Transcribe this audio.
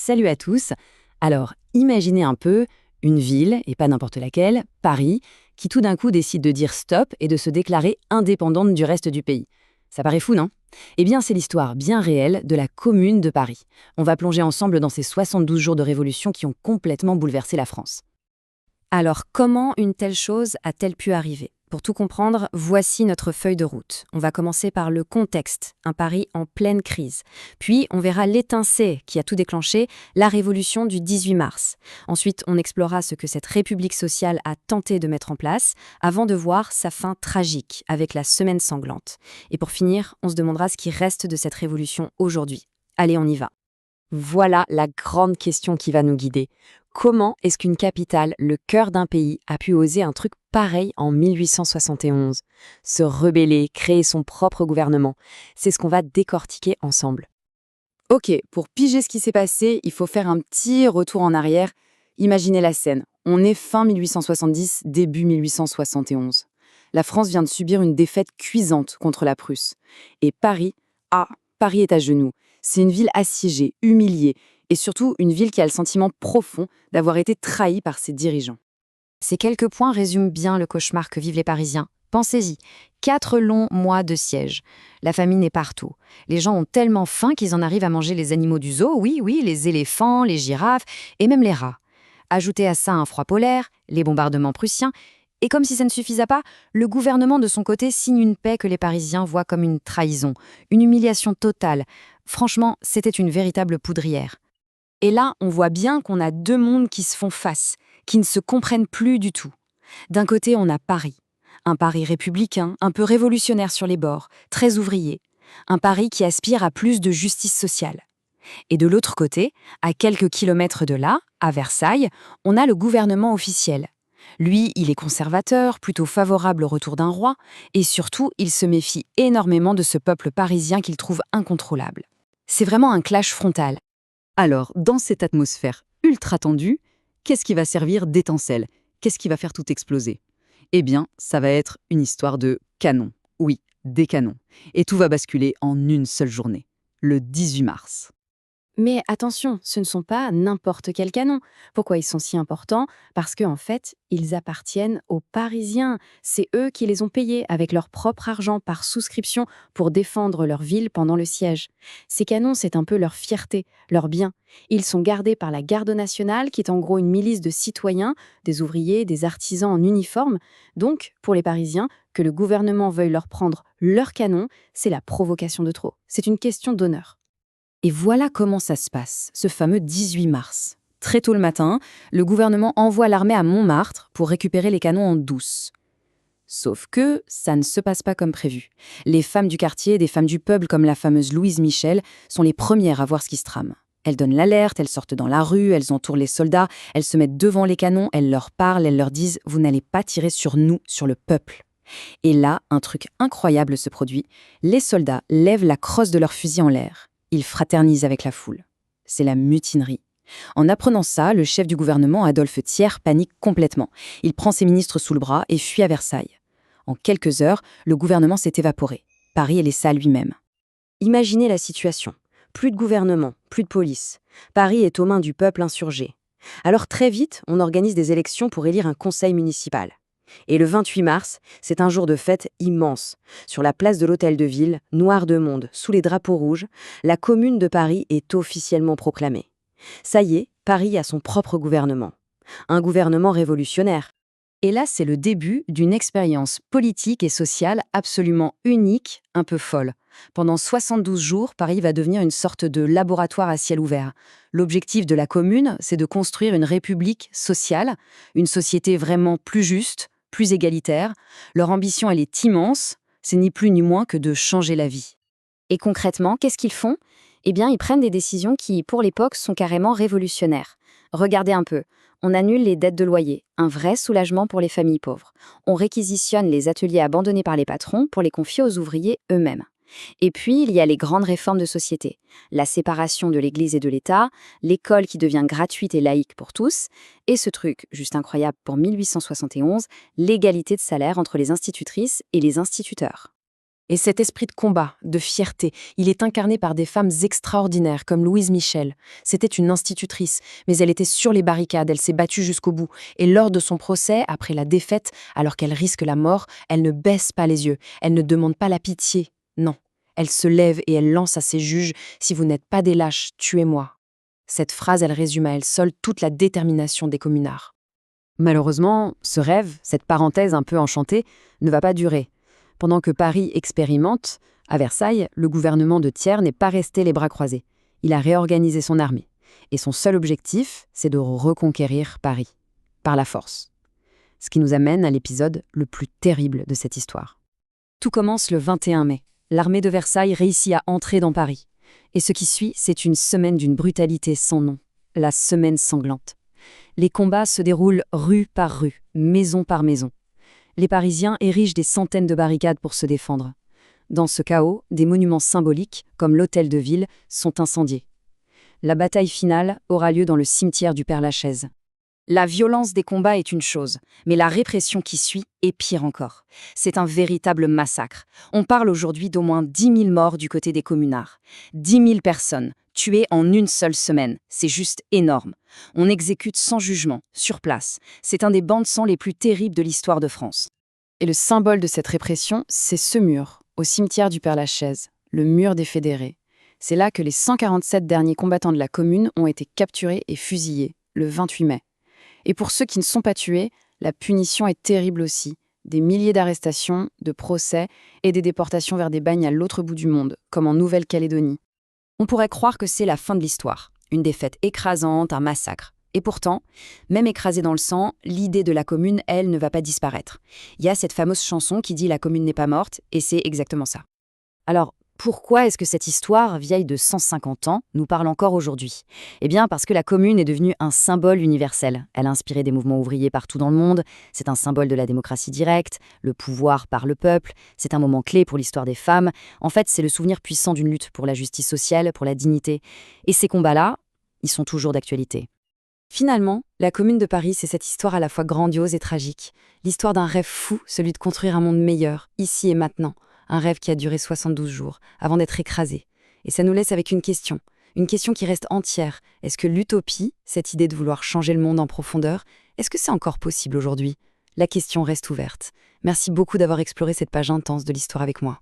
Salut à tous. Alors, imaginez un peu une ville, et pas n'importe laquelle, Paris, qui tout d'un coup décide de dire stop et de se déclarer indépendante du reste du pays. Ça paraît fou, non? Eh bien, c'est l'histoire bien réelle de la Commune de Paris. On va plonger ensemble dans ces 72 jours de révolution qui ont complètement bouleversé la France. Alors, comment une telle chose a-t-elle pu arriver? Pour tout comprendre, voici notre feuille de route. On va commencer par le contexte, un Paris en pleine crise. Puis, on verra l'étincelle qui a tout déclenché, la révolution du 18 mars. Ensuite, on explorera ce que cette république sociale a tenté de mettre en place, avant de voir sa fin tragique, avec la semaine sanglante. Et pour finir, on se demandera ce qui reste de cette révolution aujourd'hui. Allez, on y va. Voilà la grande question qui va nous guider. Comment est-ce qu'une capitale, le cœur d'un pays, a pu oser un truc pareil en 1871? Se rebeller, créer son propre gouvernement. C'est ce qu'on va décortiquer ensemble. Ok, pour piger ce qui s'est passé, il faut faire un petit retour en arrière. Imaginez la scène. On est fin 1870, début 1871. La France vient de subir une défaite cuisante contre la Prusse. Et Paris est à genoux. C'est une ville assiégée, humiliée, et surtout une ville qui a le sentiment profond d'avoir été trahie par ses dirigeants. Ces quelques points résument bien le cauchemar que vivent les Parisiens. Pensez-y, 4 longs mois de siège. La famine est partout. Les gens ont tellement faim qu'ils en arrivent à manger les animaux du zoo, oui, les éléphants, les girafes et même les rats. Ajoutez à ça un froid polaire, les bombardements prussiens, et comme si ça ne suffisait pas, le gouvernement de son côté signe une paix que les Parisiens voient comme une trahison, une humiliation totale. Franchement, c'était une véritable poudrière. Et là, on voit bien qu'on a deux mondes qui se font face, qui ne se comprennent plus du tout. D'un côté, on a Paris. Un Paris républicain, un peu révolutionnaire sur les bords, très ouvrier. Un Paris qui aspire à plus de justice sociale. Et de l'autre côté, à quelques kilomètres de là, à Versailles, on a le gouvernement officiel. Lui, il est conservateur, plutôt favorable au retour d'un roi, et surtout, il se méfie énormément de ce peuple parisien qu'il trouve incontrôlable. C'est vraiment un clash frontal. Alors, dans cette atmosphère ultra tendue, qu'est-ce qui va servir d'étincelle? Qu'est-ce qui va faire tout exploser? Eh bien, ça va être une histoire de canon. Oui, des canons. Et tout va basculer en une seule journée, le 18 mars. Mais attention, ce ne sont pas n'importe quel canon. Pourquoi ils sont si importants? Parce qu'en fait, ils appartiennent aux Parisiens. C'est eux qui les ont payés avec leur propre argent par souscription pour défendre leur ville pendant le siège. Ces canons, c'est un peu leur fierté, leur bien. Ils sont gardés par la Garde nationale, qui est en gros une milice de citoyens, des ouvriers, des artisans en uniforme. Donc, pour les Parisiens, que le gouvernement veuille leur prendre leurs canons, c'est la provocation de trop. C'est une question d'honneur. Et voilà comment ça se passe, ce fameux 18 mars. Très tôt le matin, le gouvernement envoie l'armée à Montmartre pour récupérer les canons en douce. Sauf que ça ne se passe pas comme prévu. Les femmes du quartier, des femmes du peuple comme la fameuse Louise Michel, sont les premières à voir ce qui se trame. Elles donnent l'alerte, elles sortent dans la rue, elles entourent les soldats, elles se mettent devant les canons, elles leur parlent, elles leur disent « Vous n'allez pas tirer sur nous, sur le peuple ». Et là, un truc incroyable se produit. Les soldats lèvent la crosse de leur fusil en l'air. Ils fraternisent avec la foule. C'est la mutinerie. En apprenant ça, le chef du gouvernement, Adolphe Thiers, panique complètement. Il prend ses ministres sous le bras et fuit à Versailles. En quelques heures, le gouvernement s'est évaporé. Paris est laissé à lui-même. Imaginez la situation. Plus de gouvernement, plus de police. Paris est aux mains du peuple insurgé. Alors très vite, on organise des élections pour élire un conseil municipal. Et le 28 mars, c'est un jour de fête immense. Sur la place de l'Hôtel de Ville, noir de monde, sous les drapeaux rouges, la Commune de Paris est officiellement proclamée. Ça y est, Paris a son propre gouvernement. Un gouvernement révolutionnaire. Et là, c'est le début d'une expérience politique et sociale absolument unique, un peu folle. Pendant 72 jours, Paris va devenir une sorte de laboratoire à ciel ouvert. L'objectif de la Commune, c'est de construire une république sociale, une société vraiment plus juste, plus égalitaire. Leur ambition, elle est immense, c'est ni plus ni moins que de changer la vie. Et concrètement, qu'est-ce qu'ils font? Eh bien, ils prennent des décisions qui, pour l'époque, sont carrément révolutionnaires. Regardez un peu. On annule les dettes de loyer, un vrai soulagement pour les familles pauvres. On réquisitionne les ateliers abandonnés par les patrons pour les confier aux ouvriers eux-mêmes. Et puis, il y a les grandes réformes de société. La séparation de l'Église et de l'État, l'école qui devient gratuite et laïque pour tous, et ce truc, juste incroyable pour 1871, l'égalité de salaire entre les institutrices et les instituteurs. Et cet esprit de combat, de fierté, il est incarné par des femmes extraordinaires comme Louise Michel. C'était une institutrice, mais elle était sur les barricades, elle s'est battue jusqu'au bout. Et lors de son procès, après la défaite, alors qu'elle risque la mort, elle ne baisse pas les yeux, elle ne demande pas la pitié. Non, elle se lève et elle lance à ses juges « Si vous n'êtes pas des lâches, tuez-moi ». Cette phrase, elle résume à elle seule toute la détermination des communards. Malheureusement, ce rêve, cette parenthèse un peu enchantée, ne va pas durer. Pendant que Paris expérimente, à Versailles, le gouvernement de Thiers n'est pas resté les bras croisés. Il a réorganisé son armée. Et son seul objectif, c'est de reconquérir Paris, par la force. Ce qui nous amène à l'épisode le plus terrible de cette histoire. Tout commence le 21 mai. L'armée de Versailles réussit à entrer dans Paris. Et ce qui suit, c'est une semaine d'une brutalité sans nom. La semaine sanglante. Les combats se déroulent rue par rue, maison par maison. Les Parisiens érigent des centaines de barricades pour se défendre. Dans ce chaos, des monuments symboliques, comme l'hôtel de ville, sont incendiés. La bataille finale aura lieu dans le cimetière du Père-Lachaise. La violence des combats est une chose, mais la répression qui suit est pire encore. C'est un véritable massacre. On parle aujourd'hui d'au moins 10 000 morts du côté des communards. 10 000 personnes tuées en une seule semaine. C'est juste énorme. On exécute sans jugement, sur place. C'est un des bains de sang les plus terribles de l'histoire de France. Et le symbole de cette répression, c'est ce mur, au cimetière du Père-Lachaise, le mur des fédérés. C'est là que les 147 derniers combattants de la Commune ont été capturés et fusillés, le 28 mai. Et pour ceux qui ne sont pas tués, la punition est terrible aussi. Des milliers d'arrestations, de procès et des déportations vers des bagnes à l'autre bout du monde, comme en Nouvelle-Calédonie. On pourrait croire que c'est la fin de l'histoire, une défaite écrasante, un massacre. Et pourtant, même écrasée dans le sang, l'idée de la Commune, elle, ne va pas disparaître. Il y a cette fameuse chanson qui dit « La Commune n'est pas morte » et c'est exactement ça. Alors, pourquoi est-ce que cette histoire, vieille de 150 ans, nous parle encore aujourd'hui? Eh bien, parce que la Commune est devenue un symbole universel. Elle a inspiré des mouvements ouvriers partout dans le monde. C'est un symbole de la démocratie directe, le pouvoir par le peuple. C'est un moment clé pour l'histoire des femmes. En fait, c'est le souvenir puissant d'une lutte pour la justice sociale, pour la dignité. Et ces combats-là, ils sont toujours d'actualité. Finalement, la Commune de Paris, c'est cette histoire à la fois grandiose et tragique. L'histoire d'un rêve fou, celui de construire un monde meilleur, ici et maintenant. Un rêve qui a duré 72 jours, avant d'être écrasé. Et ça nous laisse avec une question qui reste entière. Est-ce que l'utopie, cette idée de vouloir changer le monde en profondeur, est-ce que c'est encore possible aujourd'hui? La question reste ouverte. Merci beaucoup d'avoir exploré cette page intense de l'histoire avec moi.